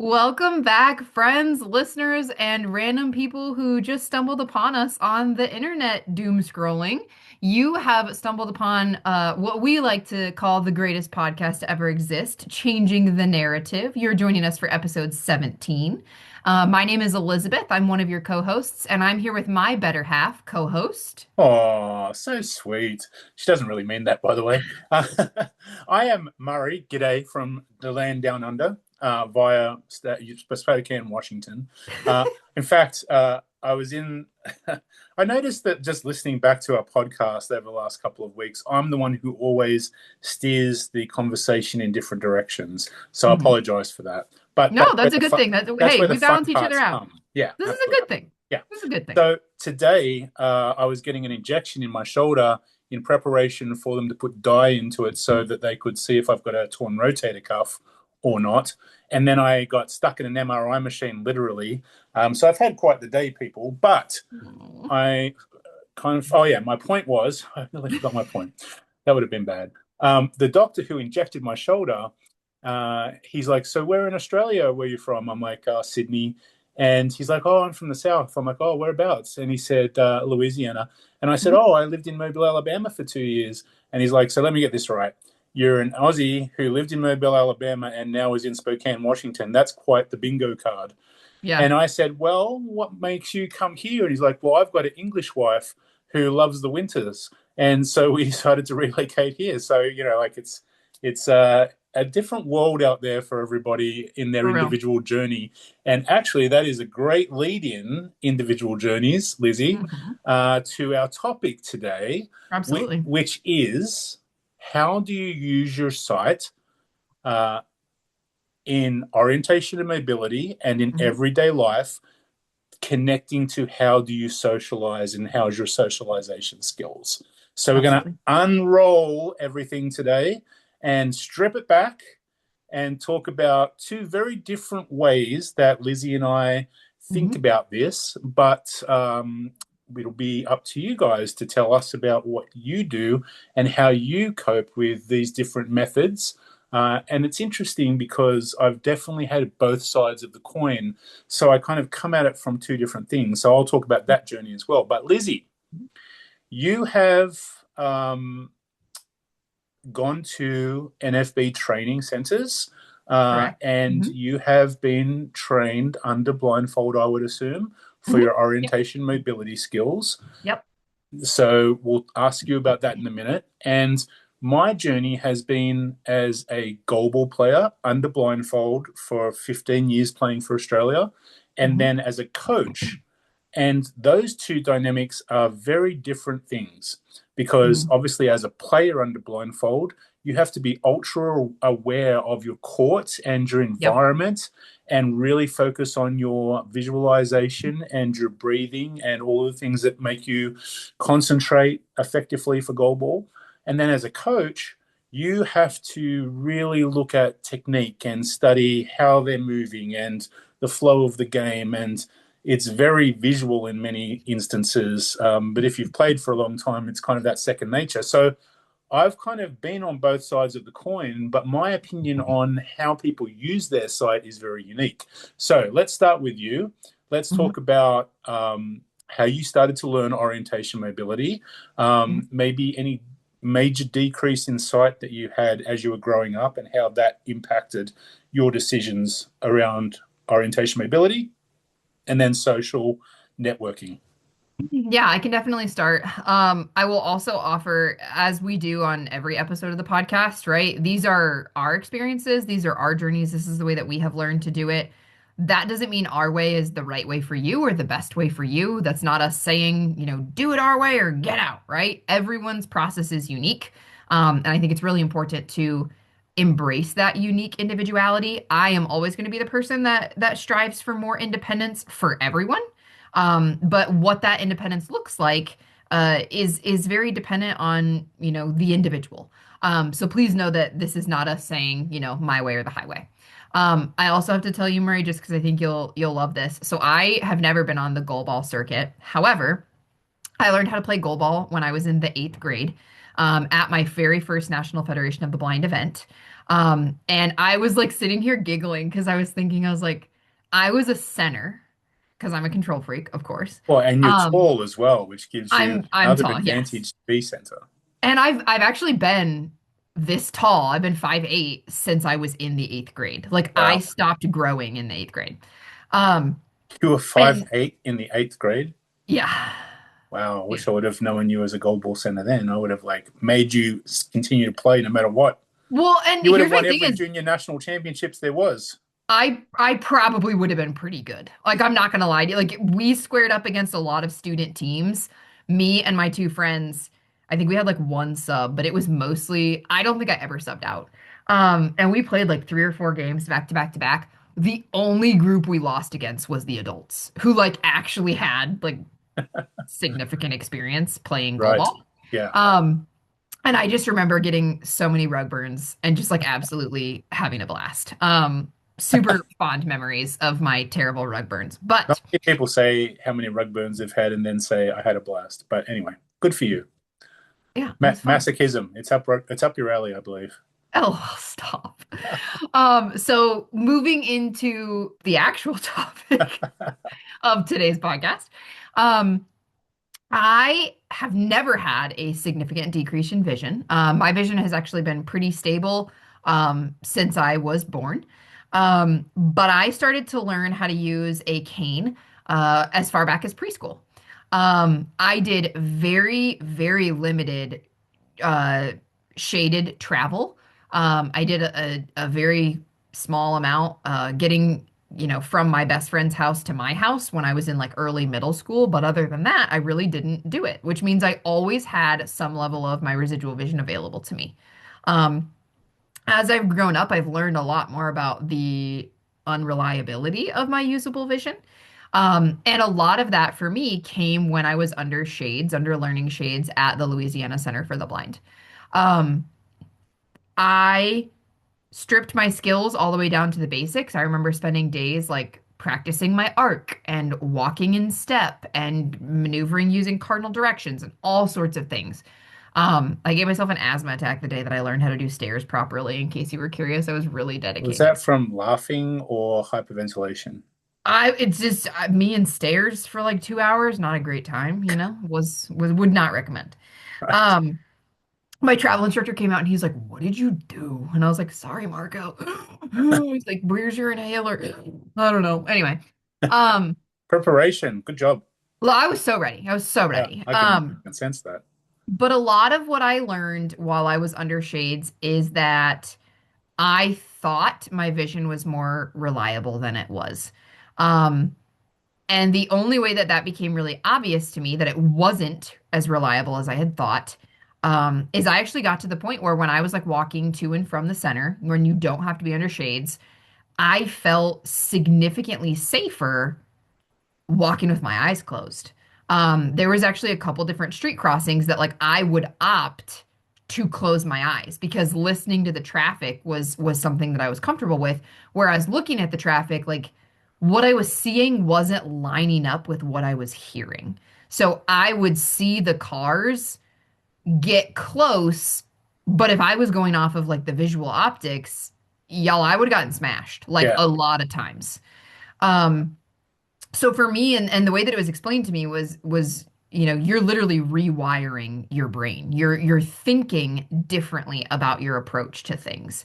Welcome back, friends, listeners, and random people who just stumbled upon us on the internet doom scrolling. You have stumbled upon what we like to call the greatest podcast to ever exist, Changing the Narrative. You're joining us for episode 17. My name is Elizabeth. I'm one of your co-hosts, and I'm here with my better half co-host. Oh, so sweet. She doesn't really mean that, by the way. I am Murray. G'day from the land down under via Spokane, Washington. Uh, in fact, I was in. I noticed that just listening back to our podcast over the last couple of weeks, I'm the one who always steers the conversation in different directions. So I Mhm. apologize for that. But No, that's a good thing. that's Hey, where the we fun balance each other parts out. come. Yeah, This is a absolutely. good thing. Yeah. This is a good thing. So today, I was getting an injection in my shoulder in preparation for them to put dye into it so that they could see if I've got a torn rotator cuff or not. And then I got stuck in an MRI machine, literally. So I've had quite the day, people. But Aw. I oh yeah, my point was, I really forgot my point. That would have been bad. The doctor who injected my shoulder, he's like, "So where in Australia were you from?" I'm like, "Sydney." And he's like, "Oh, I'm from the south." I'm like, "Oh, whereabouts?" And he said, "Louisiana." And I said, Mhm. "Oh, I lived in Mobile, Alabama for 2 years." And he's like, "So let me get this right. You're an Aussie who lived in Mobile, Alabama, and now is in Spokane, Washington. That's quite the bingo card." Yeah. And I said, "Well, what makes you come here?" And he's like, "Well, I've got an English wife who loves the winters." And so we decided to relocate here. So, like it's a different world out there for everybody in their For real. individual journey. And actually, that is a great lead in individual journeys, Lizzie, Mhm. to our topic today, Absolutely. which is how do you use your site uh, in orientation and mobility and in Mhm. everyday life, connecting to how do you socialize and how's your socialization skills. So we're going to Absolutely. unroll everything today and strip it back and talk about two very different ways that Lizzie and I think Mhm. about this, but it'll be up to you guys to tell us about what you do and how you cope with these different methods. And it's interesting because I've definitely had both sides of the coin. So I kind of come at it from two different things. So I'll talk about that journey as well. But Lizzie, you have gone to NFB training centers, Correct. and Mhm. you have been trained under blindfold, I would assume, for Mhm. your Yep. orientation mobility skills. Yep. So we'll ask you about that in a minute. And my journey has been as a goalball player under blindfold for 15 years playing for Australia, and Mhm. then as a coach. And those two dynamics are very different things because Mhm. obviously, as a player under blindfold, you have to be ultra aware of your court and your Yep. environment and really focus on your visualization and your breathing and all the things that make you concentrate effectively for goal ball. And then as a coach, you have to really look at technique and study how they're moving and the flow of the game. And it's very visual in many instances. But if you've played for a long time, it's kind of that second nature. So I've kind of been on both sides of the coin, but my opinion on how people use their site is very unique. So let's start with you. Let's Mhm. talk about how you started to learn orientation mobility, Mhm. maybe any major decrease in sight that you had as you were growing up, and how that impacted your decisions around orientation mobility, and then social networking. Yeah, I can definitely start. I will also offer, as we do on every episode of the podcast, right? These are our experiences, these are our journeys. This is the way that we have learned to do it. That doesn't mean our way is the right way for you or the best way for you. That's not us saying, do it our way or get out, right? Everyone's process is unique. And I think it's really important to embrace that unique individuality. I am always going to be the person that strives for more independence for everyone. But what that independence looks like is very dependent on, the individual. So please know that this is not us saying, my way or the highway. I also have to tell you, Murray, just because I think you'll love this. So I have never been on the goalball circuit. However, I learned how to play goalball when I was in the eighth grade. at my very first National Federation of the Blind event. And I was like sitting here giggling because I was thinking, I was like, I was a center because I'm a control freak, of course. Well, and you're Um, tall as well, which gives you I'm another tall, yes. advantage to be center. And I've actually been this tall. I've been 5'8" since I was in the eighth grade. Like I Wow. stopped growing in the eighth grade. Um, You were five and eight in the eighth grade. yeah. Wow, I Yeah. wish I would have known you as a goalball center then. I would have like made you continue to play no matter what. Well, and You would have here's my won thing every is junior national championships there was. I probably would have been pretty good. Like I'm not gonna lie to you. Like we squared up against a lot of student teams. Me and my two friends, I think we had like one sub, but it was mostly I don't think I ever subbed out. And we played like 3 or 4 games back to back to back. The only group we lost against was the adults who like actually had like significant experience playing Right. goalball. Yeah. Um, and I just remember getting so many rug burns and just like absolutely having a blast. Super fond memories of my terrible rug burns. Not But many people say how many rug burns they've had and then say I had a blast. But anyway, good for you. yeah, it was fun. Masochism. It's up your alley, I believe. Oh, stop. So moving into the actual topic of today's podcast. Um, I have never had a significant decrease in vision. My vision has actually been pretty stable since I was born. But I started to learn how to use a cane as far back as preschool. I did very, very limited uh, shaded travel. I did a very small amount, getting, from my best friend's house to my house when I was in like early middle school. But other than that, I really didn't do it, which means I always had some level of my residual vision available to me. Um, as I've grown up, I've learned a lot more about the unreliability of my usable vision. And a lot of that for me came when I was under shades, under learning shades at the Louisiana Center for the Blind. Um, I stripped my skills all the way down to the basics. I remember spending days like practicing my arc and walking in step and maneuvering using cardinal directions and all sorts of things. I gave myself an asthma attack the day that I learned how to do stairs properly. In case you were curious, I was really Was dedicated. that from laughing or hyperventilation? It's just me and stairs for like 2 hours. Not a great time, would not recommend. Right. Um, my travel instructor came out and he's like, "What did you do?" And I was like, "Sorry, Marco." He's like, "Where's your inhaler?" I don't know. Anyway, um, Preparation. Good job. well, I was so ready. I was so Yeah, ready. I can sense that. But a lot of what I learned while I was under shades is that I thought my vision was more reliable than it was. Um, And the only way that that became really obvious to me that it wasn't as reliable as I had thought, is I actually got to the point where when I was like walking to and from the center, when you don't have to be under shades, I felt significantly safer walking with my eyes closed. There was actually a couple different street crossings that like I would opt to close my eyes because listening to the traffic was something that I was comfortable with. Whereas looking at the traffic, like what I was seeing wasn't lining up with what I was hearing. So I would see the cars get close, but if I was going off of like the visual optics, y'all, I would have gotten smashed like Yeah, a lot of times. Um, so for me, and the way that it was explained to me was you're literally rewiring your brain. You're thinking differently about your approach to things.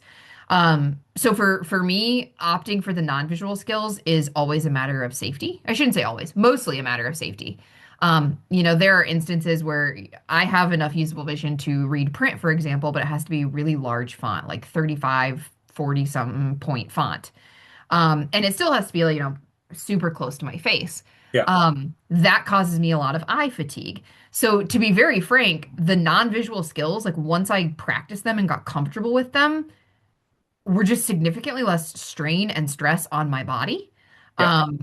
So for me, opting for the non-visual skills is always a matter of safety. I shouldn't say always, mostly a matter of safety. There are instances where I have enough usable vision to read print, for example, but it has to be really large font, like 35, 40 something point font. And it still has to be, super close to my face. yeah, That causes me a lot of eye fatigue. So to be very frank, the non-visual skills, like once I practiced them and got comfortable with them, were just significantly less strain and stress on my body. yeah, Um,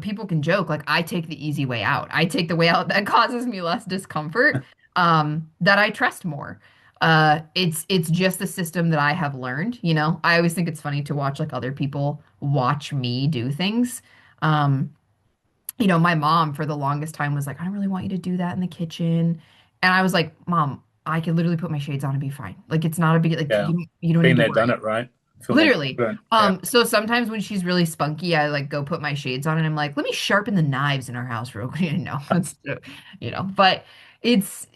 People can joke, like I take the easy way out. I take the way out that causes me less discomfort, that I trust more. It's just the system that I have learned. I always think it's funny to watch like other people watch me do things. My mom for the longest time was like, I don't really want you to do that in the kitchen. And I was like, Mom, I could literally put my shades on and be fine. Like it's not a big like Yeah. you don't Been need to there, done worry. it, right? Feel more Literally. confident. Yeah. So sometimes when she's really spunky, I like go put my shades on and I'm like, let me sharpen the knives in our house real quick. No, but it's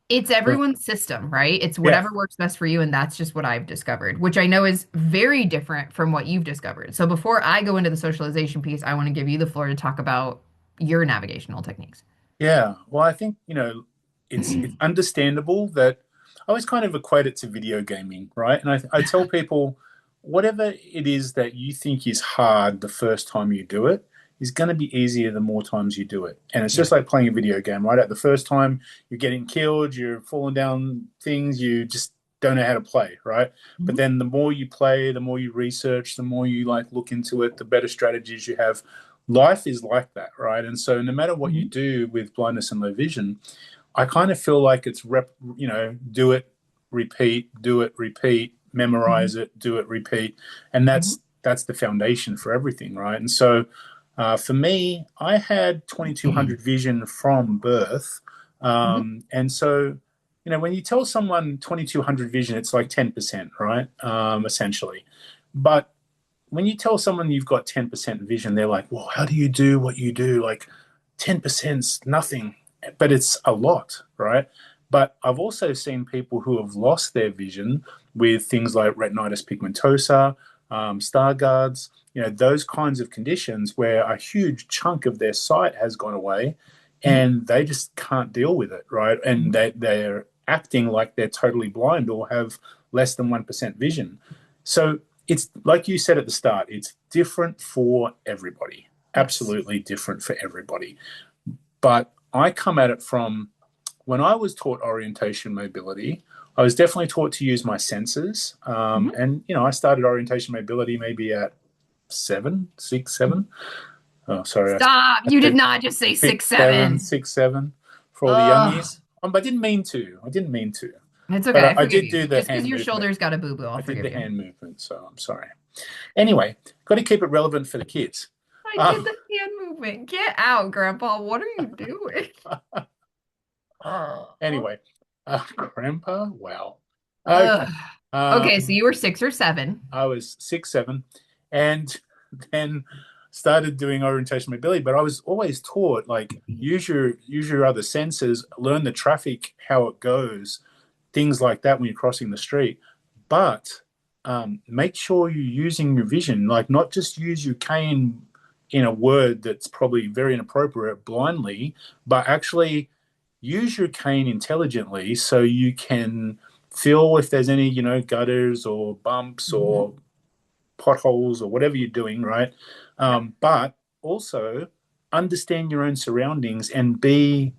it's everyone's system, right? It's Yeah. whatever works best for you, and that's just what I've discovered, which I know is very different from what you've discovered. So before I go into the socialization piece, I want to give you the floor to talk about your navigational techniques. Yeah. Well, I think, it's understandable that I always kind of equate it to video gaming, right? And I tell people whatever it is that you think is hard the first time you do it is going to be easier the more times you do it. And it's just Yep. like playing a video game, right? At the first time you're getting killed, you're falling down things, you just don't know how to play, right? But Mhm. then the more you play, the more you research, the more you like look into it, the better strategies you have. Life is like that, right? And so no matter what you Mhm. do with blindness and low vision, I kind of feel like it's do it, repeat, do it, repeat, Mhm. memorize it, do it, repeat, and Mhm. that's the foundation for everything, right? And so, for me, I had 2200 vision from birth, Mhm. and so when you tell someone 2200 vision, it's like 10%, right? Essentially, but when you tell someone you've got 10% vision, they're like, well, how do you do what you do? Like 10%'s nothing, but it's a lot, right? But I've also seen people who have lost their vision with things like retinitis pigmentosa, Stargard's, those kinds of conditions where a huge chunk of their sight has gone away Mhm. and they just can't deal with it, right? And Mhm. they're acting like they're totally blind or have less than 1% vision. So it's like you said at the start, it's different for everybody, Yes. absolutely different for everybody. But I come at it from when I was taught orientation mobility, I was definitely taught to use my senses. Mhm. And I started orientation mobility maybe at 7, 6, 7. Oh, sorry, Stop. I You did said not just say six, six, seven, seven. 6, 7 for all the Ugh. youngies. I didn't mean to. I didn't mean to. It's But okay. I, I I forgive did you. do the Just because hand your movement. shoulders got a boo-boo, I'll I did forgive the you. hand movement, so I'm sorry. Anyway, got to keep it relevant for the kids. I did Um, the hand movement. Get out, Grandpa. What are you doing? anyway, Grandpa, wow. Ugh. Okay. Okay, so Um, you were 6 or 7. I was 6, 7, and then started doing orientation mobility. But I was always taught like use your other senses, learn the traffic, how it goes, things like that when you're crossing the street. But make sure you're using your vision, like not just use your cane in a word that's probably very inappropriate blindly, but actually use your cane intelligently so you can feel if there's any, gutters or bumps Hmm. or potholes or whatever you're doing, right? Yep. But also understand your own surroundings and be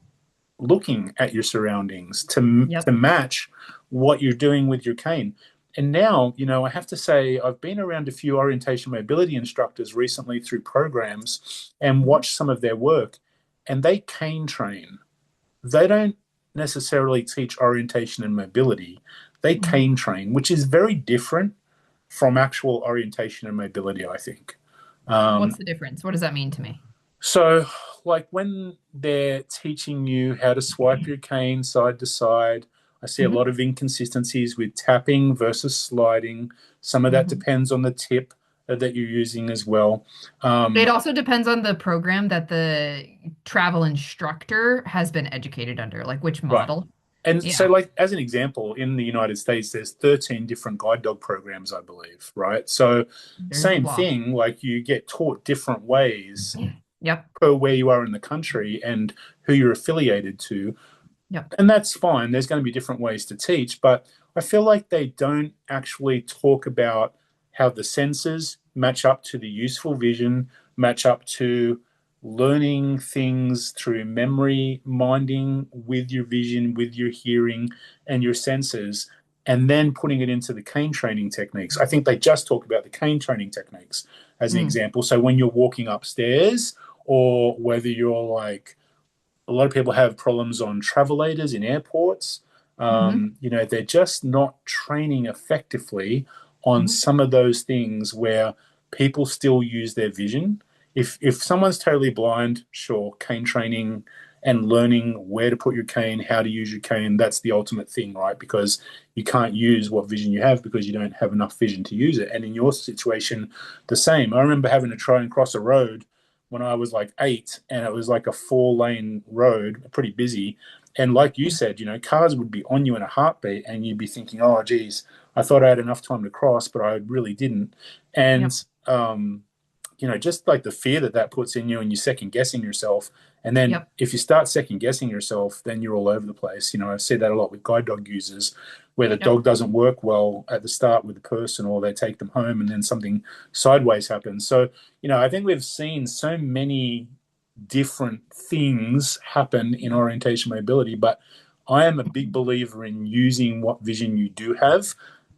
looking at your surroundings to Yep. match what you're doing with your cane. And now, I have to say, I've been around a few orientation mobility instructors recently through programs and Hmm. watched some of their work, and they cane train. They don't necessarily teach orientation and mobility. They Hmm. cane train, which is very different from actual orientation and mobility, I think. What's Um, the difference? What does that mean to me? so, like when they're teaching you how to swipe your cane side to side, I see a Hmm. lot of inconsistencies with tapping versus sliding. Some of that Hmm. depends on the tip that you're using as well. It Um, also depends on the program that the travel instructor has been educated under, like which right. model. And so, Yeah, like as an example, in the United States, there's 13 different guide dog programs, I believe, right? So, there's the same flaw. thing, like you get taught different ways Yep. per where you are in the country and who you're affiliated to. Yep. And that's fine. There's going to be different ways to teach, but I feel like they don't actually talk about how the senses match up to the useful vision, match up to learning things through memory, minding with your vision, with your hearing, and your senses, and then putting it into the cane training techniques. I think they just talk about the cane training techniques as an Mm. example. So when you're walking upstairs, or whether you're like a lot of people have problems on travelators in airports. Hmm. They're just not training effectively on Hmm. some of those things where people still use their vision. If someone's totally blind, sure, cane training and learning where to put your cane, how to use your cane. That's the ultimate thing, right? Because you can't use what vision you have because you don't have enough vision to use it. And in your situation, the same. I remember having to try and cross a road when I was like 8, and it was like a 4-lane road, pretty busy. And like you said, cars would be on you in a heartbeat, and you'd be thinking, oh, geez, I thought I had enough time to cross, but I really didn't. And, Yep. um, just like the fear that that puts in you, and you're second guessing yourself. And then Yep. if you start second guessing yourself, then you're all over the place. I see that a lot with guide dog users, where the Yep. dog doesn't work well at the start with the person, or they take them home and then something sideways happens. So, I think we've seen so many different things happen in orientation mobility, but I am a big believer in using what vision you do have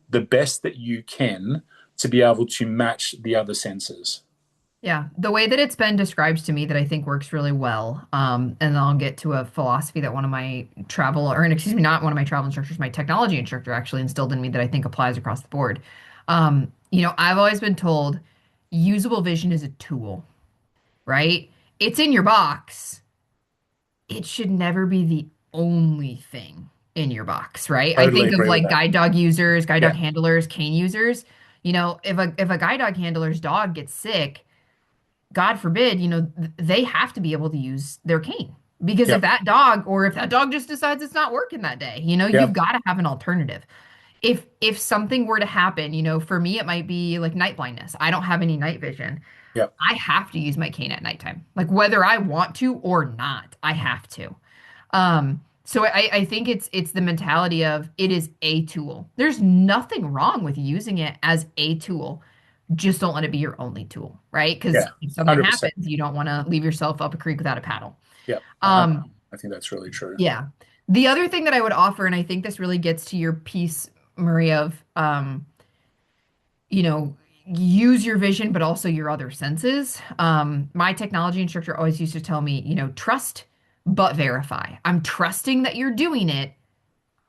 the best that you can to be able to match the other senses. Yeah, the way that it's been described to me that I think works really well, and then I'll get to a philosophy that one of my travel, or excuse me, not one of my travel instructors, my technology instructor actually instilled in me that I think applies across the board. I've always been told usable vision is a tool, right? It's in your box. It should never be the only thing in your box, right? I Totally think of agree with like that. guide dog users, guide Yeah, dog handlers, cane users. If a guide dog handler's dog gets sick, God forbid, they have to be able to use their cane. Because yeah, if that dog just decides it's not working that day, yeah, you've got to have an alternative. If something were to happen, for me it might be like night blindness. I don't have any night vision. yeah, I have to use my cane at nighttime. Like whether I want to or not, I have to. So I think it's the mentality of it is a tool. There's nothing wrong with using it as a tool. Just don't let it be your only tool, right? Because yeah. if something 100%. happens, you don't want to leave yourself up a creek without a paddle. Yeah, Um, I think that's really true. yeah. The other thing that I would offer, and I think this really gets to your piece, Marie, of you know, use your vision, but also your other senses. My technology instructor always used to tell me, trust but verify. I'm trusting that you're doing it.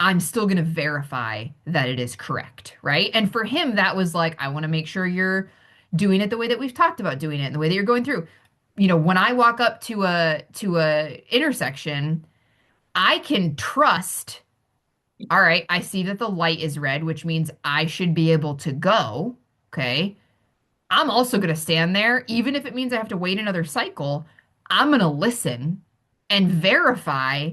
I'm still going to verify that it is correct, right? And for him, that was like, I want to make sure you're doing it the way that we've talked about doing it, and the way that you're going through. When I walk up to a intersection, I can trust. All right, I see that the light is red, which means I should be able to go. Okay. I'm also going to stand there, even if it means I have to wait another cycle. I'm going to listen and verify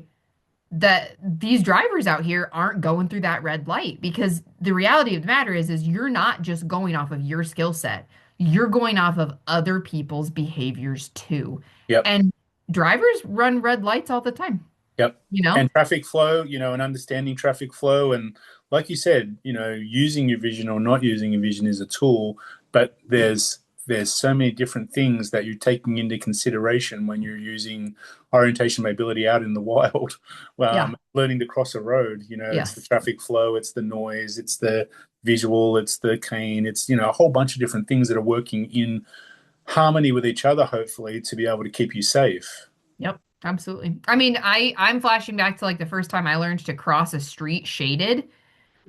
that these drivers out here aren't going through that red light, because the reality of the matter is you're not just going off of your skill set. You're going off of other people's behaviors too. Yep. And drivers run red lights all the time, Yep. you know? And traffic flow, and understanding traffic flow. And like you said, using your vision or not using your vision is a tool, but there's so many different things that you're taking into consideration when you're using orientation mobility out in the wild. Yeah. Learning to cross a road, it's the Yes. traffic flow, it's the noise, it's the visual, it's the cane, it's, a whole bunch of different things that are working in harmony with each other, hopefully, to be able to keep you safe. Yep. Absolutely. I mean, I'm flashing back to like the first time I learned to cross a street shaded.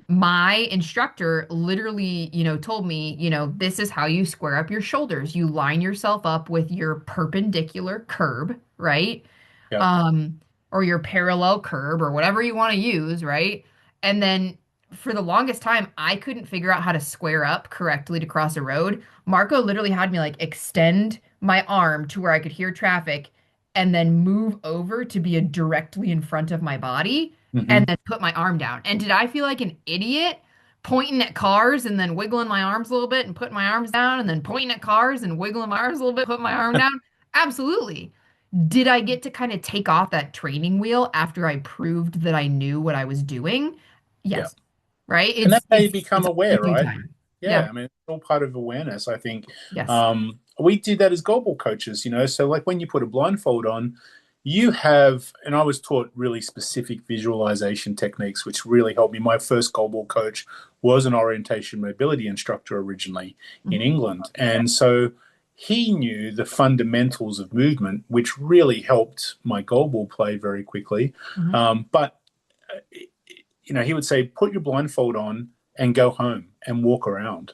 My instructor literally, told me, this is how you square up your shoulders. You line yourself up with your perpendicular curb, right? Yeah. um, or your parallel curb or whatever you want to use, right? And then for the longest time, I couldn't figure out how to square up correctly to cross a road. Marco literally had me like extend my arm to where I could hear traffic and then move over to be directly in front of my body and Hmm. then put my arm down. And did I feel like an idiot pointing at cars and then wiggling my arms a little bit and putting my arms down and then pointing at cars and wiggling my arms a little bit, putting my arm down? Absolutely. Did I get to kind of take off that training wheel after I proved that I knew what I was doing? Yeah. Yes. Right? And It's that's how you it's become it's in aware, due right? time. Yeah, Yeah. I mean, it's all part of awareness, I think. Yes. We did that as goalball coaches, so like when you put a blindfold on, you have, and I was taught really specific visualization techniques, which really helped me. My first goalball coach was an orientation mobility instructor originally in Mhm. England. And so he knew the fundamentals of movement, which really helped my goalball play very quickly. Mhm. But he would say, put your blindfold on and go home and walk around,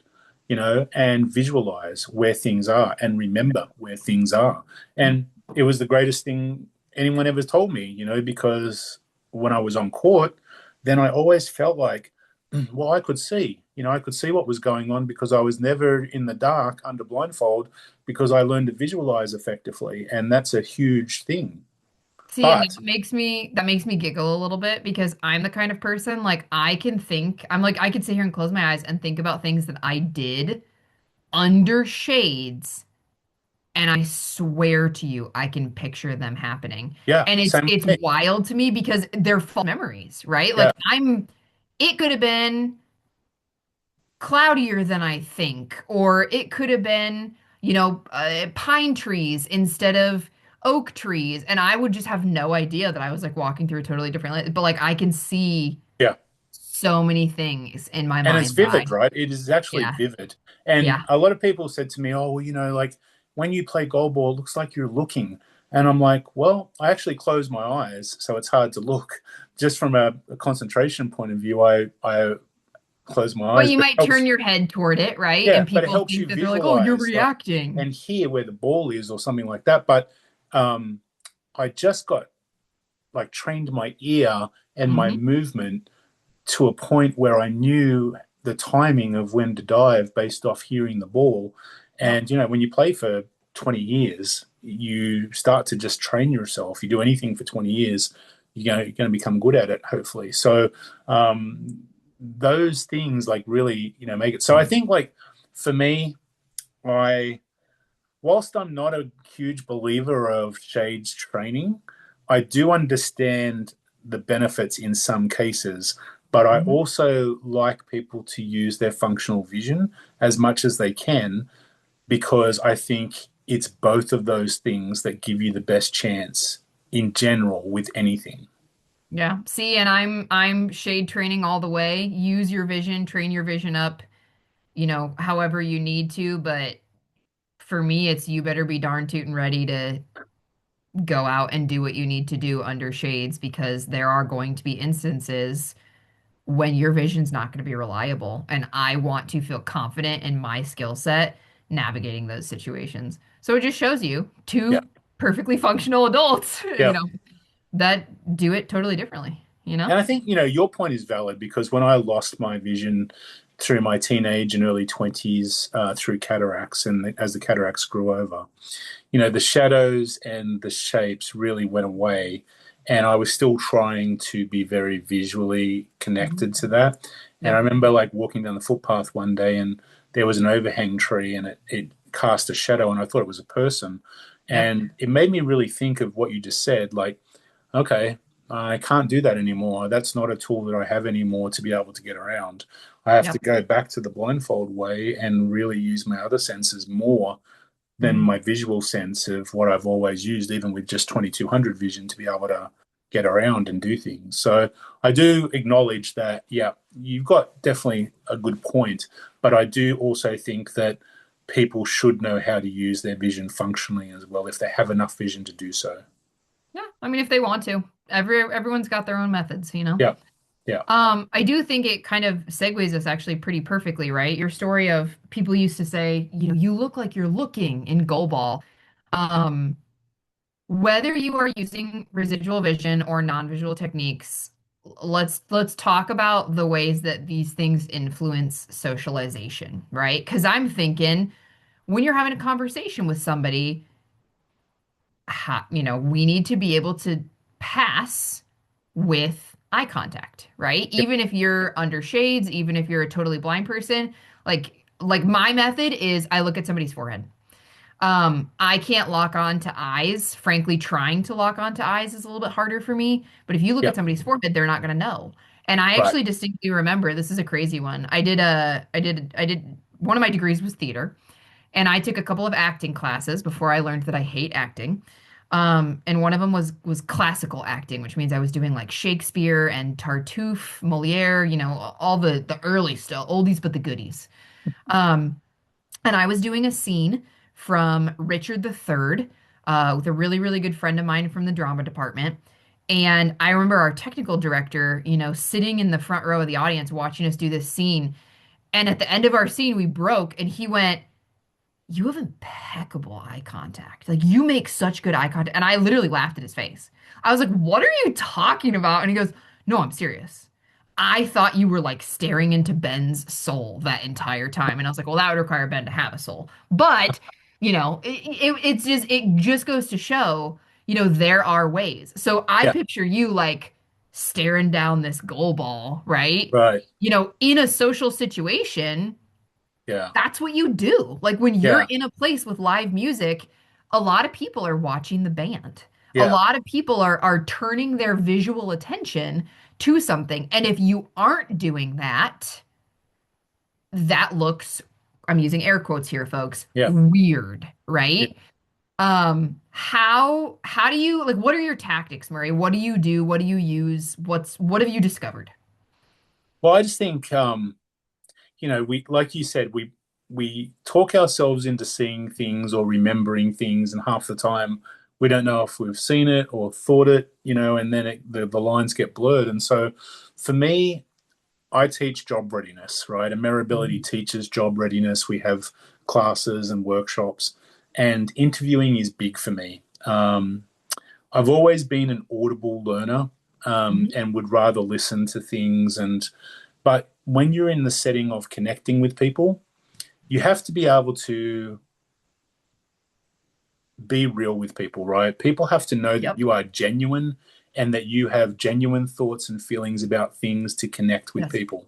and visualize where things are and remember where things are. And it was the greatest thing anyone ever told me, because when I was on court, then I always felt like, well, I could see, I could see what was going on because I was never in the dark under blindfold because I learned to visualize effectively. And that's a huge thing. See, and But that makes me giggle a little bit because I'm the kind of person like I can think, I'm like I could sit here and close my eyes and think about things that I did under shades, and I swear to you, I can picture them happening. yeah, And it's same it's with me. wild to me because they're false memories, right? Like Yeah, it could have been cloudier than I think, or it could have been, pine trees instead of oak trees, and I would just have no idea that I was like walking through a totally different light. But like I can see yeah. so many things in my And it's mind's eye. vivid, right? It is actually Yeah, vivid. And yeah. a lot of people said to me, oh, well, like when you play goalball, it looks like you're looking. And I'm like, well, I actually close my eyes, so it's hard to look. Just from a concentration point of view, I close my But eyes, you but it might turn helps. your head toward it, right? Yeah, And but it people helps think you that they're like, "Oh, you're visualize, like, reacting." and hear where the ball is or something like that. But um, I just got like trained my ear and my Hmm. movement to a point where I knew the timing of when to dive based off hearing the ball. Yep. And, when you play for 20 years, you start to just train yourself. You do anything for 20 years, you're going to become good at it, hopefully. So, those things like really, make it. So I think like for me, I, whilst I'm not a huge believer of shades training, I do understand the benefits in some cases, but I Hmm. also like people to use their functional vision as much as they can because I think it's both of those things that give you the best chance in general with anything. Yeah. See, and I'm shade training all the way. Use your vision, train your vision up, however you need to, but for me, it's you better be darn tootin' ready to go out and do what you need to do under shades because there are going to be instances when your vision's not going to be reliable. And I want to feel confident in my skill set navigating those situations. So it just shows you Yeah. two perfectly functional adults, Yeah. that do it totally differently, you know? And I think, your point is valid because when I lost my vision through my teenage and early 20s through cataracts, and as the cataracts grew over, the shadows and the shapes really went away. And I was still trying to be very visually Mhm. connected to that. And I Yep. remember like walking down the footpath one day and there was an overhang tree and it cast a shadow and I thought it was a person. Yep. And it made me really think of what you just said. Like, okay, I can't do that anymore. That's not a tool that I have anymore to be able to get around. I have to Yep. go back to the blindfold way and really use my other senses more than Mhm. my visual sense of what I've always used, even with just 2200 vision to be able to get around and do things. So I do acknowledge that, yeah, you've got definitely a good point, but I do also think that people should know how to use their vision functionally as well if they have enough vision to do so. Yeah. I mean, if they want to, everyone's got their own methods, you know? Yeah, yeah, I do think it kind of segues us actually pretty perfectly, right? Your story of people used to say, you look like you're looking in goalball. Um, Whether you are using residual vision or non-visual techniques, let's talk about the ways that these things influence socialization, right? Because I'm thinking when you're having a conversation with somebody, we need to be able to pass with eye contact, right? yeah, Even if you're under shades, even if you're a totally blind person, like my method is I look at somebody's forehead. I can't lock on to eyes. Frankly, trying to lock on to eyes is a little bit harder for me. But if you look yeah, at somebody's forehead, they're not going to know. And I right. actually distinctly remember this is a crazy one. I did one of my degrees was theater, and I took a couple of acting classes before I learned that I hate acting. And one of them was classical acting, which means I was doing like Shakespeare and Tartuffe, Moliere, all the early stuff, oldies but the goodies. Um, and I was doing a scene from Richard III with a really, really good friend of mine from the drama department. And I remember our technical director, sitting in the front row of the audience watching us do this scene. And at the end of our scene, we broke, and he went, you have impeccable eye contact. Like you make such good eye contact. And I literally laughed at his face. I was like, what are you talking about? And he goes, no, I'm serious. I thought you were like staring into Ben's soul that entire time. And I was like, well, that would require Ben to have a soul. But, it just goes to show, there are ways. So I Yeah, picture you like staring down this goal ball, right? right. In a social situation Yeah, that's what you do. Like when you're yeah, in a place with live music, a lot of people are watching the band. A yeah, lot of people are turning their visual attention to something. And if you aren't doing that, that looks, I'm using air quotes here, folks, yeah. weird, Yeah. right? How do you like what are your tactics, Murray? What do you do? What do you use? What have you discovered? Well, I just think we like you said, we talk ourselves into seeing things or remembering things, and half the time we don't know if we've seen it or thought it, and then the lines get blurred. And so, for me, I teach job readiness, right? Ameribility Mhm. teaches job readiness. We have classes and workshops, and interviewing is big for me. I've always been an audible learner, Mhm. and would rather listen to things. But when you're in the setting of connecting with people, you have to be able to be real with people, right? People have to know that Yep. you are genuine and that you have genuine thoughts and feelings about things to connect with Yes. people.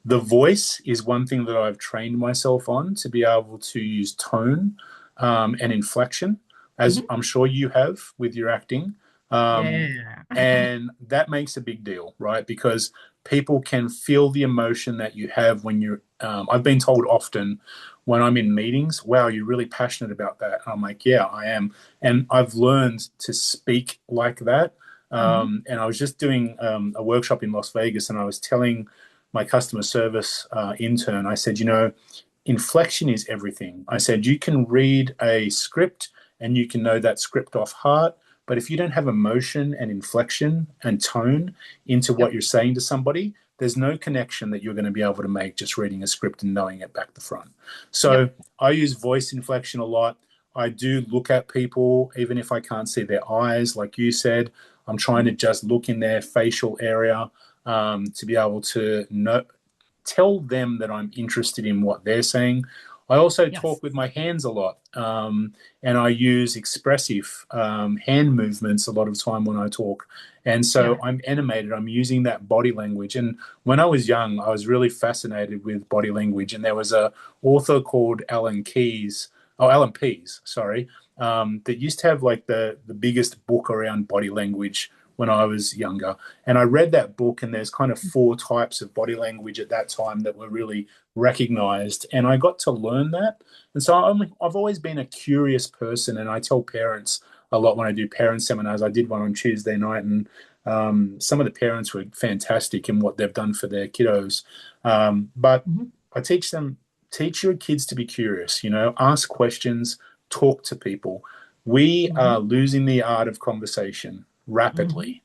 The voice is one thing that I've trained myself on, to be able to use tone and inflection, as Mhm. I'm sure you have with your acting. Um, Yeah. and that makes a big deal, right? Because people can feel the emotion that you have when you're. I've been told often when I'm in meetings, wow, you're really passionate about that. And I'm like, yeah, I am. And I've learned to speak like that. Mhm. And I was just doing a workshop in Las Vegas, and I was telling my customer service intern, I said, inflection is everything. I said, you can read a script and you can know that script off heart. But if you don't have emotion and inflection and tone into what Yep. you're saying to somebody, there's no connection that you're going to be able to make just reading a script and knowing it back to front. Yep. So I use voice inflection a lot. I do look at people, even if I can't see their eyes, like you said. I'm trying to Mhm. just look in their facial area to be able to know, tell them that I'm interested in what they're saying. I also Yes. talk with my hands a lot, and I use expressive hand movements a lot of time when I talk. And so Yeah. I'm animated. I'm using that body language. And when I was young, I was really fascinated with body language. And there was a author called Alan Pease, sorry, that used to have like the biggest book around body language when I was younger. And I read that book, and there's kind of four types of body language at that time that were really recognized. And I got to learn that. And so I've always been a curious person. And I tell parents a lot when I do parent seminars. I did one on Tuesday night, and some of the parents were fantastic in what they've done for their kiddos. But Mhm. I teach them, teach your kids to be curious, ask questions, talk to people. We are Mhm. losing the art of conversation Mhm. rapidly.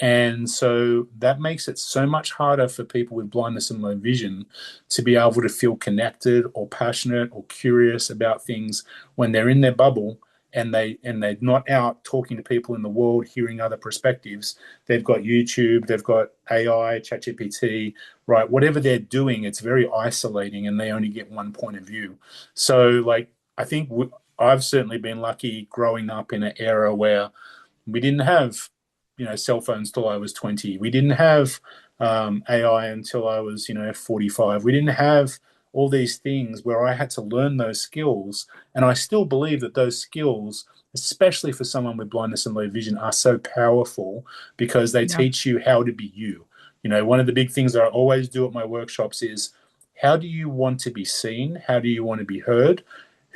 And so that makes it so much harder for people with blindness and low vision to be able to feel connected or passionate or curious about things when they're in their bubble, and they're not out talking to people in the world, hearing other perspectives. They've got YouTube, they've got AI, ChatGPT, right? Whatever they're doing, it's very isolating, and they only get one point of view. So, like, I think I've certainly been lucky growing up in an era where we didn't have, cell phones till I was 20. We didn't have AI until I was, 45. We didn't have all these things where I had to learn those skills. And I still believe that those skills, especially for someone with blindness and low vision, are so powerful because they Yeah. teach you how to be you. One of the big things that I always do at my workshops is, how do you want to be seen? How do you want to be heard?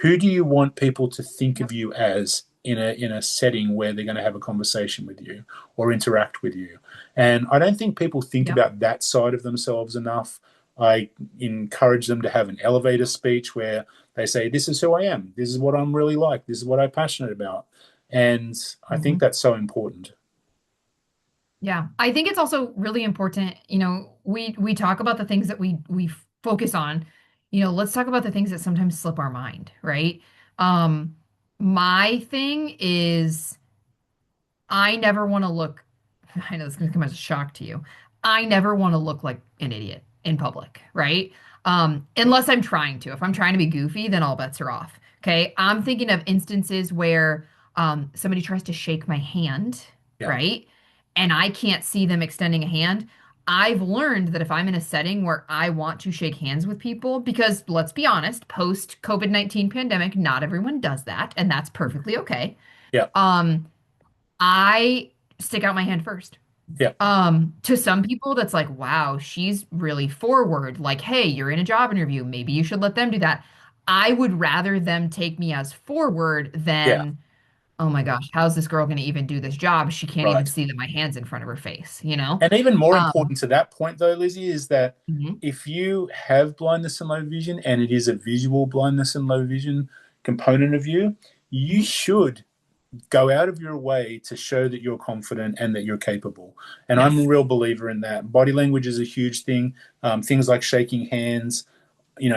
Who do you want people to think of Yep. you as in a setting where they're going to have a conversation with you or interact with you? And I don't think people think Yep. about that side of themselves enough. I encourage them to have an elevator speech where they say, this is who I am, this is what I'm really like, this is what I'm passionate about. And I think Mhm. that's so important. Yeah. I think it's also really important, we talk about the things that we focus on, let's talk about the things that sometimes slip our mind, right? Um, my thing is I never want to look, I know this is going to come as a shock to you. I never want to look like an idiot in public, right? Unless I'm trying to. If I'm trying to be goofy, then all bets are off. Okay. I'm thinking of instances where somebody tries to shake my hand, Yeah. right? And I can't see them extending a hand. I've learned that if I'm in a setting where I want to shake hands with people, because let's be honest, post COVID-19 pandemic, not everyone does that, and that's perfectly okay. Yeah. Um, I stick out my hand first. Yeah. To some people, that's like, wow, she's really forward. Like, hey, you're in a job interview. Maybe you should let them do that. I would rather them take me as forward Yeah. than, oh my gosh, how's this girl going to even do this job? She can't even Right. see that my hand's in front of her face, you know? And even more Um, important to that point, though, Lizzie, is that mhm, if you have blindness and low vision, and it is a visual blindness and low vision component of you, you mhm. should go out of your way to show that you're confident and that you're capable. And I'm a Yes. real believer in that. Body language is a huge thing. Things like shaking hands,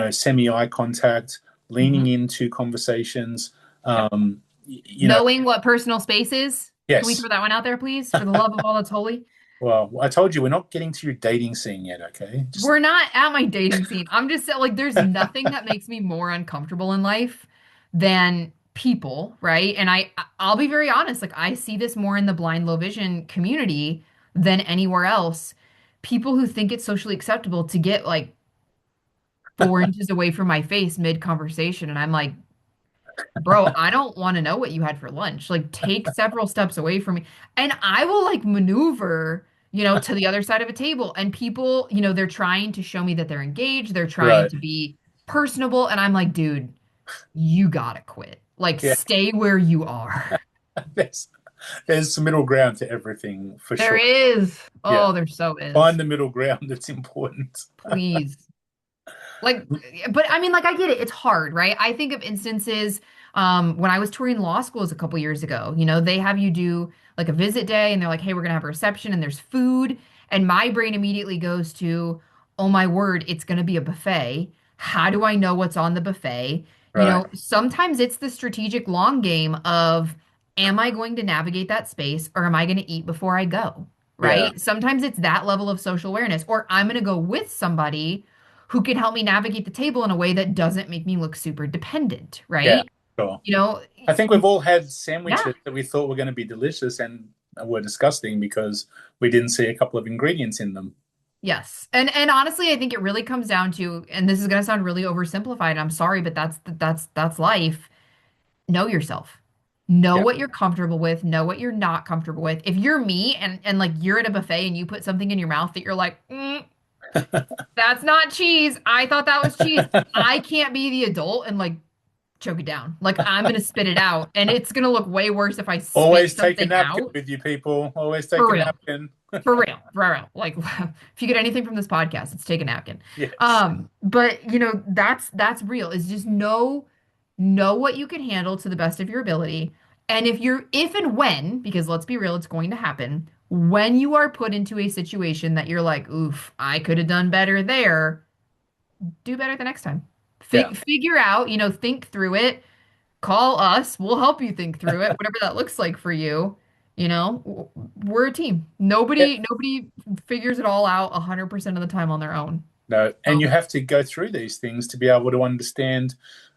semi eye contact, leaning Mhm. into conversations. Yep. Um, you know, Knowing what personal space is. Can we yes. throw that one out there, please? For the love of all that's holy. Well, I told you we're not getting to your dating scene yet. Okay, just We're not at my dating scene. I'm just saying, like, there's nothing that makes me more uncomfortable in life than people, right? And I'll be very honest, like, I see this more in the blind low vision community than anywhere else. People who think it's socially acceptable to get like 4 inches away from my face mid conversation, and I'm like, bro, I don't want to know what you had for lunch. Like, take several steps away from me. And I will like maneuver, to the other side of a table. And people, they're trying to show me that they're engaged. They're trying right. to be personable. And I'm like, dude, you gotta quit. Like, Yeah, stay where you are. there's there's some middle ground to everything for There sure. is. Yeah, Oh, there so find is. the middle ground. That's important. Please. Like, but I mean, like, I get it. It's hard, right? I think of instances when I was touring law schools a couple years ago. They have you do like a visit day and they're like, hey, we're gonna have a reception and there's food. And my brain immediately goes to, oh my word, it's gonna be a buffet. How do I know what's on the buffet? Right. Sometimes it's the strategic long game of, am I going to navigate that space or am I gonna eat before I go? Yeah. Right? Sometimes it's that level of social awareness, or I'm gonna go with somebody who can help me navigate the table in a way that doesn't make me look super dependent, Yeah. right? Sure. You know, I think we've all had yeah, sandwiches that we thought were going to be delicious and were disgusting because we didn't see a couple of ingredients in them. yes. And honestly, I think it really comes down to, and this is going to sound really oversimplified. I'm sorry, but that's life. Know yourself. Know Yeah. what you're comfortable with, know what you're not comfortable with. If you're me and like you're at a buffet and you put something in your mouth that you're like, that's not cheese. I thought that was cheese. I can't be the adult and like choke it down. Like I'm gonna spit it out, and it's gonna look way worse if I spit Always take a something napkin out. with you, people. Always take For a real, napkin. for real, for real. Like if you get anything from this podcast, it's take a napkin. Yes. But that's real. Is just know what you can handle to the best of your ability, and if and when, because let's be real, it's going to happen. When you are put into a situation that you're like, oof, I could have done better there, do better the next time. Yeah. Figure out, think through it. Call us. We'll help you think through it, whatever that looks like for you. We're a team. Yeah. Nobody figures it all out 100% of the time on their own. No, and you Um, have to go through these things to be able to understand